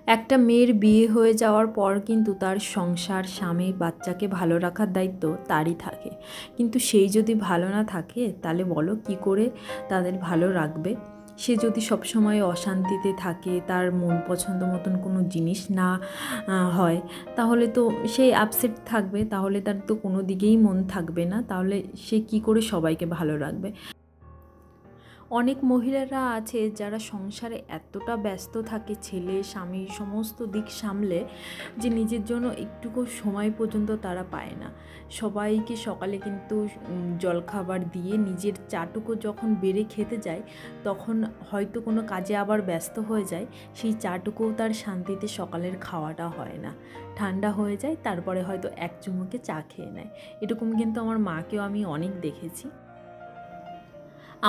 একটা মেয়ের বিয়ে হয়ে যাওয়ার পর কিন্তু তার সংসার, স্বামী, বাচ্চাকে ভালো রাখার দায়িত্ব তারই থাকে। কিন্তু সেই যদি ভালো না থাকে তাহলে বলো কী করে তাদের ভালো রাখবে? সে যদি সবসময় অশান্তিতে থাকে, তার মন পছন্দ মতন কোনো জিনিস না হয়, তাহলে তো সে আপসেট থাকবে, তাহলে তার তো কোনো দিকেই মন থাকবে না, তাহলে সে কী করে সবাইকে ভালো রাখবে? অনেক মহিলারা আছে যারা সংসারে এতটা ব্যস্ত থাকে, ছেলে স্বামী সমস্ত দিক সামলে, যে নিজের জন্য একটুকু সময় পর্যন্ত তারা পায় না। সবাইকে সকালে কিন্তু জলখাবার দিয়ে নিজের চাটুকু যখন বেড়ে খেতে যায়, তখন হয়তো কোনো কাজে আবার ব্যস্ত হয়ে যায়, সেই চাটুকুও তার শান্তিতে সকালের খাওয়াটা হয় না, ঠান্ডা হয়ে যায়, তারপরে হয়তো এক চুমুকে চা খেয়ে নেয়। এরকম কিন্তু আমার মাকেও আমি অনেক দেখেছি।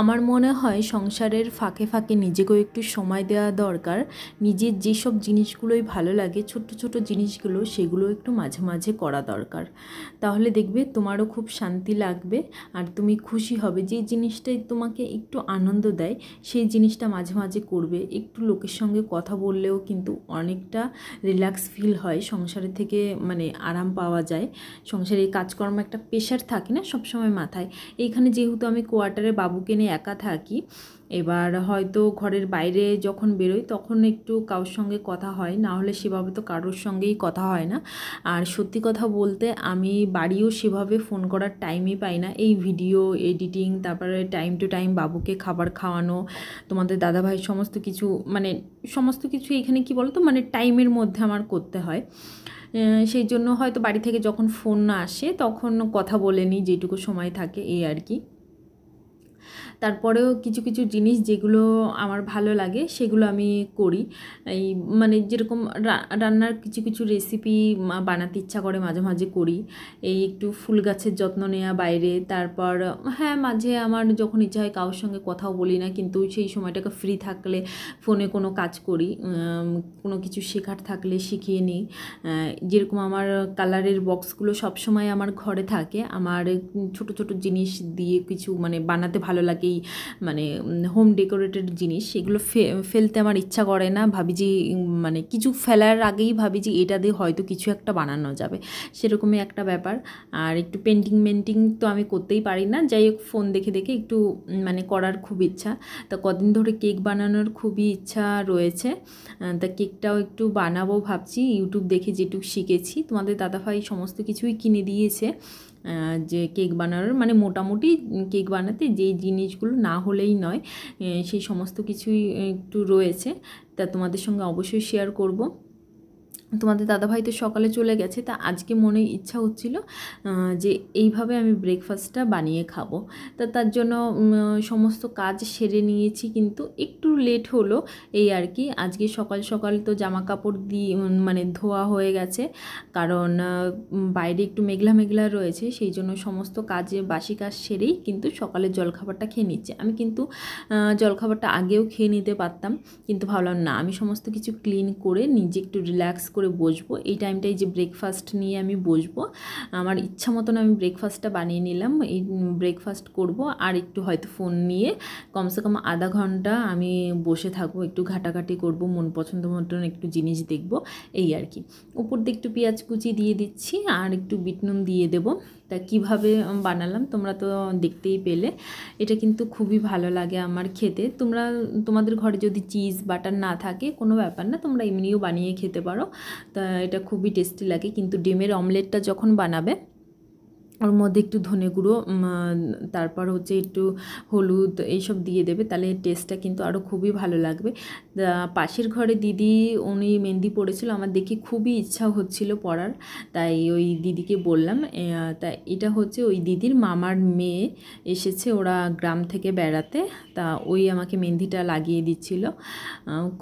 আমার মনে হয় সংসারের ফাঁকে ফাঁকে নিজেকেও একটু সময় দেওয়া দরকার। নিজের যেসব জিনিসগুলোই ভালো লাগে, ছোট্ট ছোট জিনিসগুলো, সেগুলো একটু মাঝে মাঝে করা দরকার। তাহলে দেখবে তোমারও খুব শান্তি লাগবে, আর তুমি খুশি হবে। যে জিনিসটাই তোমাকে একটু আনন্দ দেয়, সেই জিনিসটা মাঝে মাঝে করবে। একটু লোকের সঙ্গে কথা বললেও কিন্তু অনেকটা রিল্যাক্স ফিল হয়, সংসারের থেকে মানে আরাম পাওয়া যায়। সংসারে কাজকর্ম একটা প্রেশার থাকে না সবসময় মাথায়। এইখানে যেহেতু আমি কোয়ার্টারে বাবুকে নিয়ে একা থাকি, এবার হয়তো ঘরের বাইরে যখন বেরোই তখন একটু কারোর সঙ্গে কথা হয়, না হলে সেভাবে তো কারোর সঙ্গেই কথা হয় না। আর সত্যি কথা বলতে আমি বাড়িও সেভাবে ফোন করার টাইমই পাই না। এই ভিডিও এডিটিং, তারপরে টাইম টু টাইম বাবুকে খাবার খাওয়ানো, তোমাদের দাদাভাই সমস্ত কিছু, মানে সমস্ত কিছু এখানে কি বলো তো, মানে টাইমের মধ্যে আমার করতে হয়। সেই জন্য হয়তো বাড়ি থেকে যখন ফোন আসে তখন কথা বলে নিই যেটুকু সময় থাকে, এই আর কি। তারপরেও কিছু কিছু জিনিস যেগুলো আমার ভালো লাগে সেগুলো আমি করি। এই মানে যেরকম রান্নার কিছু কিছু রেসিপি বানাতে ইচ্ছা করে, মাঝে মাঝে করি। এই একটু ফুল গাছের যত্ন নেওয়া বাইরে, তারপর হ্যাঁ মাঝে আমার যখন ইচ্ছা হয় কারোর সঙ্গে কথাও বলি না, কিন্তু সেই সময়টাকে ফ্রি থাকলে ফোনে কোনো কাজ করি, কোনো কিছু শেখার থাকলে শিখিয়ে নিই। যেরকম আমার কালারের বক্সগুলো সবসময় আমার ঘরে থাকে, আমার ছোট ছোট জিনিস দিয়ে কিছু মানে বানাতে ভালো লাগে, মানে হোম ডেকোরেটেড জিনিস, সেগুলো ফেলতে আমার ইচ্ছা করে না। ভাবি যে মানে কিছু ফেলার আগেই ভাবি যে এটা দিয়ে হয়তো কিছু একটা বানানো যাবে, সেরকমই একটা ব্যাপার। আর একটু পেন্টিং তো আমি করতেই পারি না, যাই হোক ফোন দেখে দেখে একটু মানে করার খুব ইচ্ছা। তা কদিন ধরে কেক বানানোর খুবই ইচ্ছা রয়েছে, তা কেকটাও একটু বানাবো ভাবছি, ইউটিউব দেখে যেটুকু শিখেছি। তোমাদের দাদাভাই সমস্ত কিছুই কিনে দিয়েছে, যে কেক বানানোর মানে মোটামুটি কেক বানাতে যেই জিনিসগুলো না হলেই নয়, সেই সমস্ত কিছুই একটু রয়েছে। তা তোমাদের সঙ্গে অবশ্যই শেয়ার করব। তোমাদের দাদাভাই তো সকালে চলে গেছে, তা আজকে মনে ইচ্ছা হচ্ছিল যে এইভাবে আমি ব্রেকফাস্টটা বানিয়ে খাবো। তা তার জন্য সমস্ত কাজ সেরে নিয়েছি, কিন্তু একটু লেট হলো, এই আর কি। আজকে সকাল সকাল তো জামা কাপড় দিয়ে মানে ধোয়া হয়ে গেছে, কারণ বাইরে একটু মেঘলা মেঘলা রয়েছে, সেই জন্য সমস্ত কাজে বাসি কাজ সেরেই কিন্তু সকালের জলখাবারটা খেয়ে নিচ্ছে। আমি কিন্তু জলখাবারটা আগেও খেয়ে নিতে পারতাম, কিন্তু ভাবলাম না, আমি সমস্ত কিছু ক্লিন করে নিজে একটু রিল্যাক্স করে বসবো, এই টাইমটাই যে ব্রেকফাস্ট নিয়ে আমি বসবো। আমার ইচ্ছা মতন আমি ব্রেকফাস্টটা বানিয়ে নিলাম, এই ব্রেকফাস্ট করব, আর একটু হয়তো ফোন নিয়ে কমসে কম আধা ঘন্টা আমি বসে থাকবো, একটু ঘাটাঘাটি করব, মন পছন্দ মতন একটু জিনিস দেখব, এই আর কি। উপর দিয়ে একটু পেঁয়াজ কুচি দিয়ে দিচ্ছি, আর একটু বিট নুন দিয়ে দেবো। তা কীভাবে বানালাম তোমরা তো দেখতেই পেলে। এটা কিন্তু খুবই ভালো লাগে আমার খেতে। তোমাদের ঘরে যদি চিজ বাটার না থাকে কোনো ব্যাপার না, তোমরা এমনিও বানিয়ে খেতে পারো। তা এটা খুবই টেস্টি লাগে, কিন্তু ডিমের অমলেটটা যখন বানাবে ওর মধ্যে একটু ধনে গুঁড়ো, তারপর হচ্ছে একটু হলুদ, এইসব দিয়ে দেবে, তাহলে টেস্টটা কিন্তু আরও খুবই ভালো লাগবে। পাশের ঘরে দিদি, উনি মেহেন্দি পড়েছিল, আমার দেখে খুবই ইচ্ছা হচ্ছিল পড়ার, তাই ওই দিদিকে বললাম। তা এটা হচ্ছে ওই দিদির মামার মেয়ে এসেছে, ওরা গ্রাম থেকে বেড়াতে, তা ওই আমাকে মেহেন্দিটা লাগিয়ে দিচ্ছিল।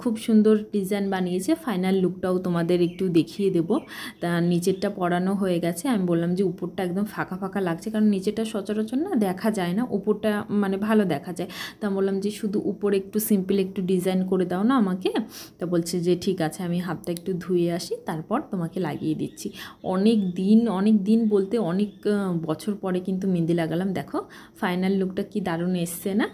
খুব সুন্দর ডিজাইন বানিয়েছে, ফাইনাল লুকটাও তোমাদের একটু দেখিয়ে দেবো। তা নিচেরটা পরানো হয়ে গেছে, আমি বললাম যে উপরটা একদম ফাঁকা ফাঁকা লাগছে, কারণ নিচেরটা সচরাচর না দেখা যায় না, উপরটা মানে ভালো দেখা যায়। তা বললাম যে শুধু উপরে একটু সিম্পল একটু ডিজাইন করে দাও না আমাকে। তা বলছে যে ঠিক আছে, আমি হাতটা একটু ধুয়ে আসি, তারপর তোমাকে লাগিয়ে দিচ্ছি। অনেক দিন বলতে অনেক বছর পরে কিন্তু মেহেন্দি লাগালাম। দেখো ফাইনাল লুকটা কি দারুণ এসছে না?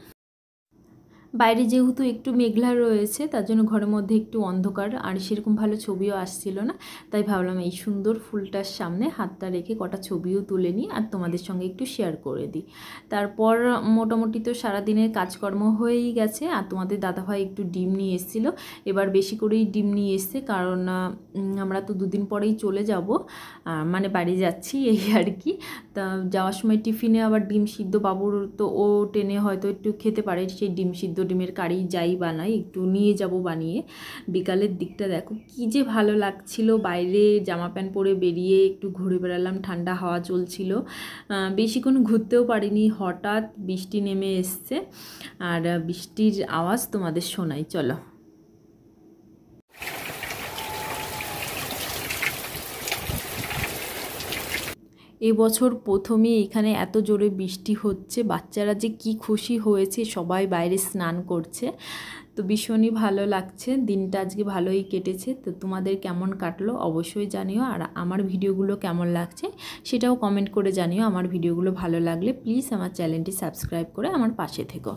বাইরে যেহেতু একটু মেঘলা রয়েছে তার জন্য ঘরের মধ্যে একটু অন্ধকার, আর সেরকম ভালো ছবিও আসছিল না, তাই ভাবলাম এই সুন্দর ফুলটার সামনে হাতটা রেখে কটা ছবিও তুলে নিই আর তোমাদের সঙ্গে একটু শেয়ার করে দিই। তারপর মোটামুটি তো সারাদিনের কাজকর্ম হয়েই গেছে, আর তোমাদের দাদাভাই একটু ডিম নিয়ে এসেছিলো, এবার বেশি করেই ডিম নিয়ে এসছে, কারণ আমরা তো দুদিন পরেই চলে যাব, মানে বাড়ি যাচ্ছি এই আর কি। তা যাওয়ার সময় টিফিনে আবার ডিম সিদ্ধ, বাবুর তো ও টেনে হয়তো একটু খেতে পারে, সেই ডিম সিদ্ধ, ডিমের কারি যাই বানাই একটু নিয়ে যাব বানিয়ে। বিকালের দিকটা দেখো কী যে ভালো লাগছিল, বাইরে জামা প্যান্ট পরে বেরিয়ে একটু ঘুরে বেড়ালাম, ঠান্ডা হাওয়া চলছিল, বেশিক্ষণ ঘুরতেও পারিনি, হঠাৎ বৃষ্টি নেমে এসছে, আর বৃষ্টির আওয়াজ তোমাদের শোনাই, চলো। এবছর প্রথমে এখানে এত জোরে বৃষ্টি হচ্ছে, বাচ্চারা যে কি খুশি হয়েছে, সবাই বাইরে স্নান করছে, তো ভীষণই ভালো লাগছে, দিনটা আজকে ভালোই কেটেছে। তো তোমাদের কেমন কাটলো অবশ্যই জানিও, আর আমার ভিডিওগুলো কেমন লাগছে সেটাও কমেন্ট করে জানিও। আমার ভিডিওগুলো ভালো লাগলে প্লিজ আমার চ্যানেলটি সাবস্ক্রাইব করে আমার পাশে থেকো।